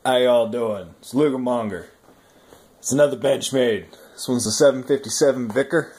How y'all doing? It's Lugamonger. It's another Benchmade. This one's the 757 Vicar.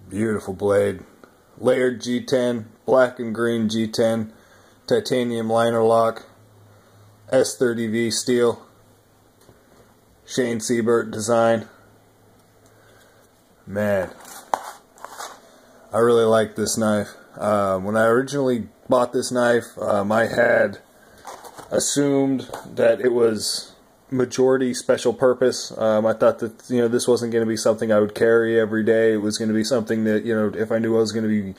Beautiful blade. Layered G10, black and green G10, titanium liner lock, S30V steel, Shane Siebert design. Man, I really like this knife. When I originally bought this knife, I had assumed that it was majority special purpose. I thought that this wasn't going to be something I would carry every day. It was going to be something that if I knew I was going to be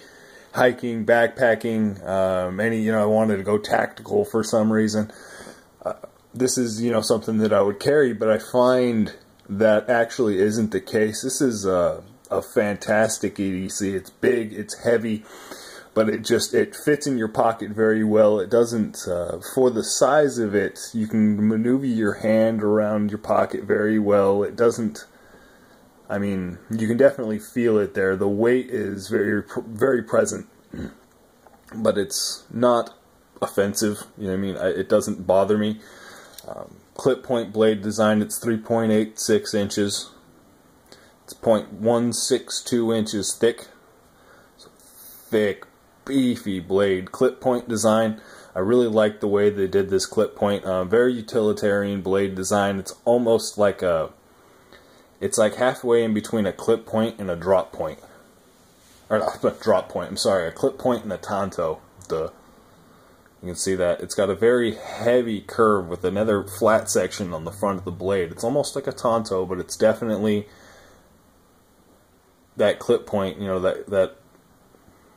hiking, backpacking, I wanted to go tactical for some reason. This is something that I would carry, but I find that actually isn't the case. This is a fantastic EDC. It's big, it's heavy, but it fits in your pocket very well. It doesn't, for the size of it, you can maneuver your hand around your pocket very well. It doesn't, you can definitely feel it there. The weight is very, very present, but it's not offensive. It doesn't bother me. Clip point blade design, it's 3.86 inches. It's 0.162 inches thick. So thick, beefy blade. Clip point design. I really like the way they did this clip point. Very utilitarian blade design. It's almost like it's like halfway in between a clip point and a drop point. Or not a drop point, I'm sorry, a clip point and a tanto. You can see that. It's got a very heavy curve with another flat section on the front of the blade. It's almost like a tanto, but it's definitely that clip point, that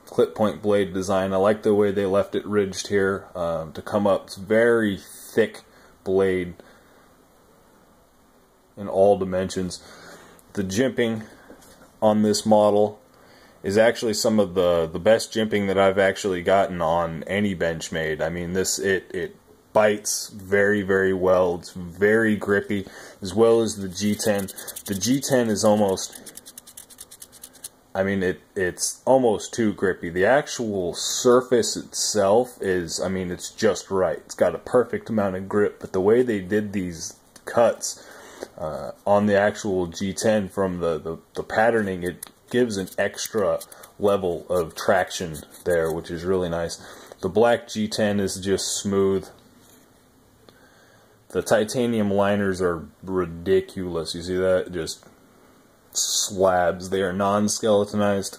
clip point blade design. I like the way they left it ridged here to come up. It's very thick blade in all dimensions. The jimping on this model is actually some of the best jimping that I've actually gotten on any Benchmade. It bites very, very well. It's very grippy, as well as the G10. The G10 is almost, it's almost too grippy. The actual surface itself is, it's just right. It's got a perfect amount of grip, but the way they did these cuts on the actual G10 from the patterning, it gives an extra level of traction there, which is really nice. The black G10 is just smooth. The titanium liners are ridiculous. You see that? Just slabs. They are non-skeletonized.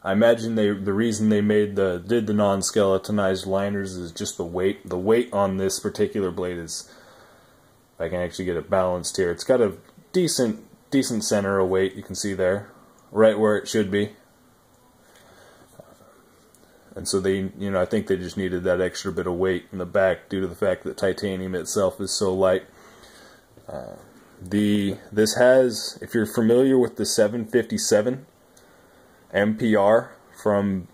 I imagine the reason they did the non-skeletonized liners is just the weight. The weight on this particular blade is, if I can actually get it balanced here, it's got a decent center of weight. You can see there, right where it should be. And so they, I think they just needed that extra bit of weight in the back due to the fact that titanium itself is so light. This has, if you're familiar with the 757 MPR from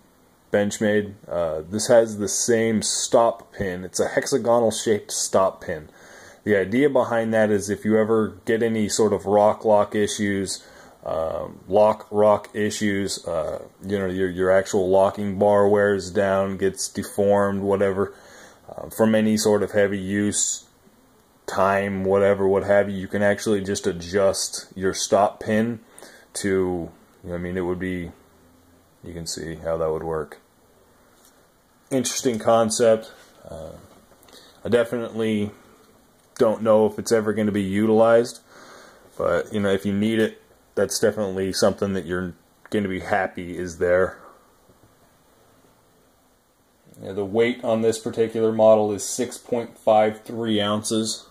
Benchmade, this has the same stop pin. It's a hexagonal shaped stop pin. The idea behind that is if you ever get any sort of rock issues, lock issues, your actual locking bar wears down, gets deformed, whatever, from any sort of heavy use, time, whatever, what have you, you can actually just adjust your stop pin to, it would be, you can see how that would work. Interesting concept. I definitely don't know if it's ever going to be utilized, but if you need it, that's definitely something that you're going to be happy is there. The weight on this particular model is 6.53 ounces,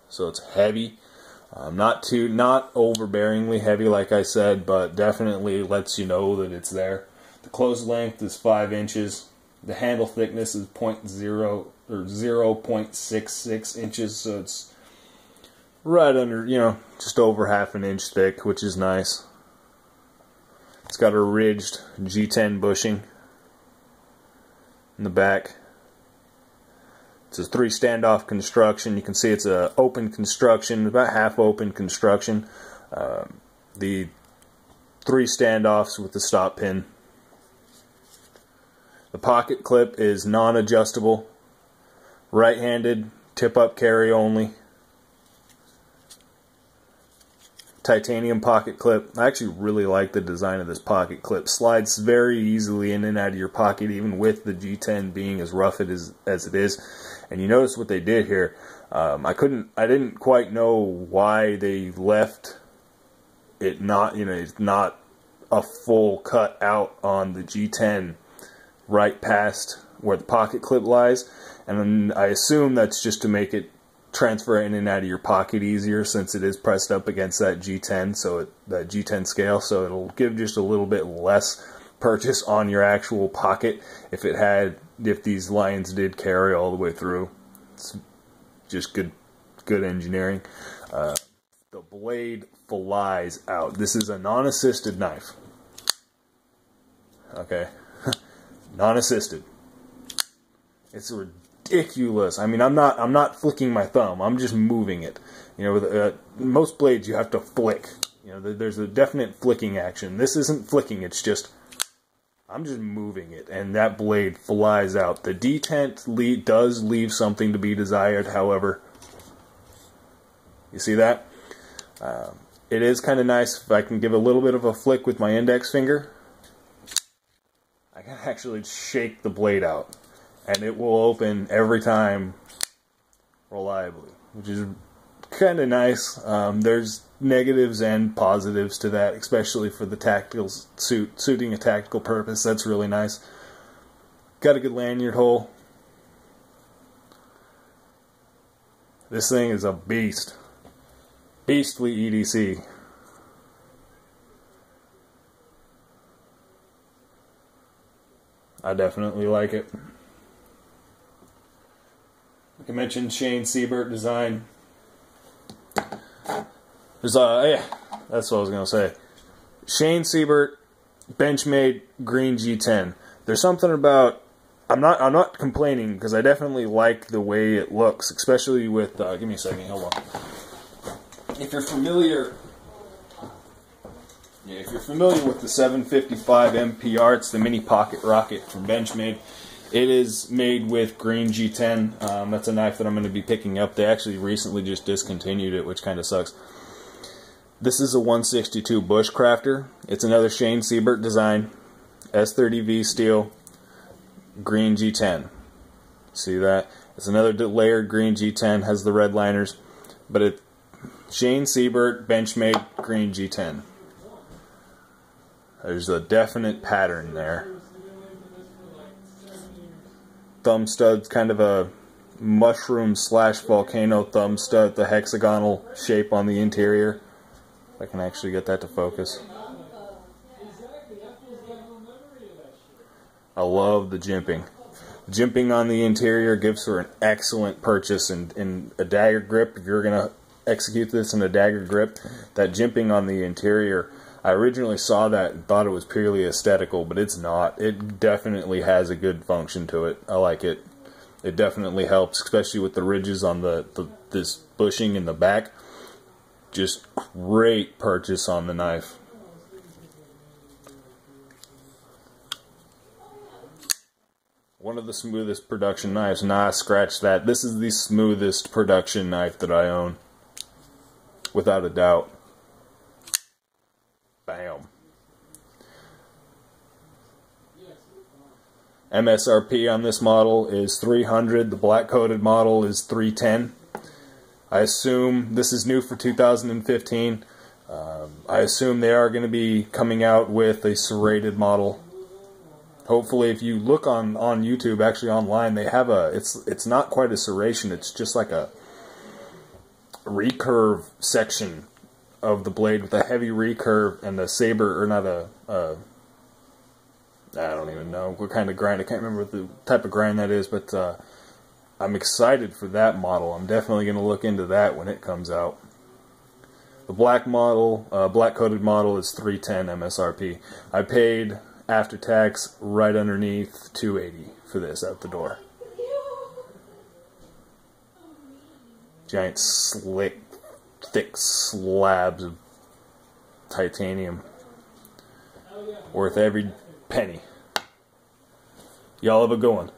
so it's heavy. Not overbearingly heavy, like I said, but definitely lets you know that it's there. The close length is 5 inches. The handle thickness is 0.66 inches, so it's right under, just over half an inch thick, which is nice. It's got a ridged G10 bushing in the back. It's a 3 standoff construction. You can see it's a open construction, about half open construction. The 3 standoffs with the stop pin. The pocket clip is non-adjustable, right-handed, tip-up carry only. Titanium pocket clip. I actually really like the design of this pocket clip. Slides very easily in and out of your pocket, even with the G10 being as rough as it is. And you notice what they did here. I didn't quite know why they left it not, it's not a full cut out on the G10 right past where the pocket clip lies, and then I assume that's just to make it transfer in and out of your pocket easier, since it is pressed up against that G10, so that G10 scale, so it'll give just a little bit less purchase on your actual pocket if these lines did carry all the way through. It's just good engineering. The blade flies out. This is a non-assisted knife. Okay. Non-assisted. It's ridiculous. I mean, I'm not flicking my thumb. I'm just moving it. With most blades you have to flick. There's a definite flicking action. This isn't flicking. It's just I'm just moving it, and that blade flies out. The detent does leave something to be desired. However, you see that? It is kind of nice if I can give a little bit of a flick with my index finger. I can actually shake the blade out, and it will open every time reliably, which is kind of nice. There's negatives and positives to that, especially for the tactical suiting a tactical purpose. That's really nice. Got a good lanyard hole. This thing is a beast. Beastly EDC. I definitely like it. Like I mentioned, Shane Siebert design. There's yeah, that's what I was gonna say. Shane Siebert, Benchmade green G10. There's something about I'm not complaining, because I definitely like the way it looks, especially with give me a second, hold on. If you're familiar with the 755 MPR, it's the mini pocket rocket from Benchmade. It is made with green G10. That's a knife that I'm going to be picking up. They actually recently just discontinued it, which kind of sucks. This is a 162 Bushcrafter. It's another Shane Siebert design. S30V steel, green G10. See that? It's another layered green G10, has the red liners, but it Shane Siebert, Benchmade, green G10. There's a definite pattern there. Thumb stud's kind of a mushroom / volcano thumb stud, the hexagonal shape on the interior. If I can actually get that to focus. I love the jimping. Jimping on the interior gives her an excellent purchase in a dagger grip. If you're going to execute this in a dagger grip, that jimping on the interior, I originally saw that and thought it was purely aesthetical, but it's not. It definitely has a good function to it. I like it. It definitely helps, especially with the ridges on this bushing in the back. Just great purchase on the knife. One of the smoothest production knives. Nah, scratch that. This is the smoothest production knife that I own. Without a doubt. Bam. MSRP on this model is $300. The black coated model is $310. I assume this is new for 2015. I assume they are going to be coming out with a serrated model. Hopefully, if you look on YouTube, actually online, they have it's not quite a serration. It's just like a recurve section of the blade with a heavy recurve and the saber, or not a I don't even know what kind of grind. I can't remember what the type of grind that is, but I'm excited for that model. I'm definitely going to look into that when it comes out. The black model, black coated model, is $310 MSRP. I paid after tax right underneath $280 for this out the door. Giant slick, thick slabs of titanium, worth every penny. Y'all have a good one.